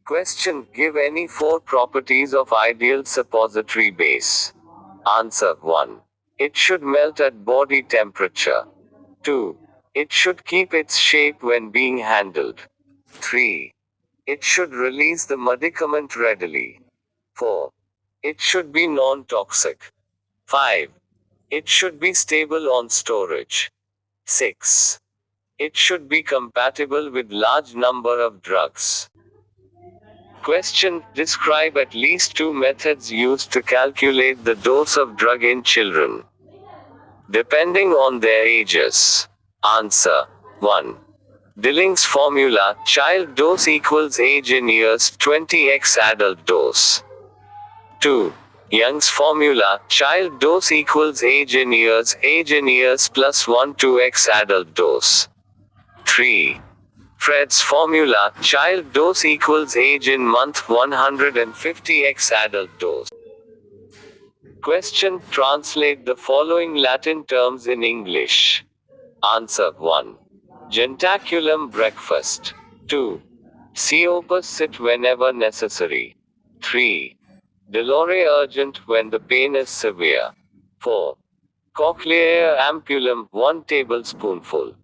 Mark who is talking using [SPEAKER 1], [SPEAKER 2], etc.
[SPEAKER 1] Question. Give any 4 properties of ideal suppository base. Answer. 1. It should melt at body temperature. 2. It should keep its shape when being handled. 3. It should release the medicament readily. 4. It should be non-toxic. 5. It should be stable on storage. 6. It should be compatible with large number of drugs. Question. Describe at least 2 methods used to calculate the dose of drug in children, depending on their ages. Answer. 1. Dillings formula, child dose equals age in years 20x adult dose. 2. Young's formula, child dose equals age in years plus 1 2x adult dose. 3. Fred's formula, child dose equals age in month 150x adult dose. Question. Translate the following Latin terms in English. Answer. 1. Gentaculum breakfast. 2. Ceopus sit whenever necessary. 3. Dolore urgent when the pain is severe. 4. Cochlear ampullum 1 tablespoonful.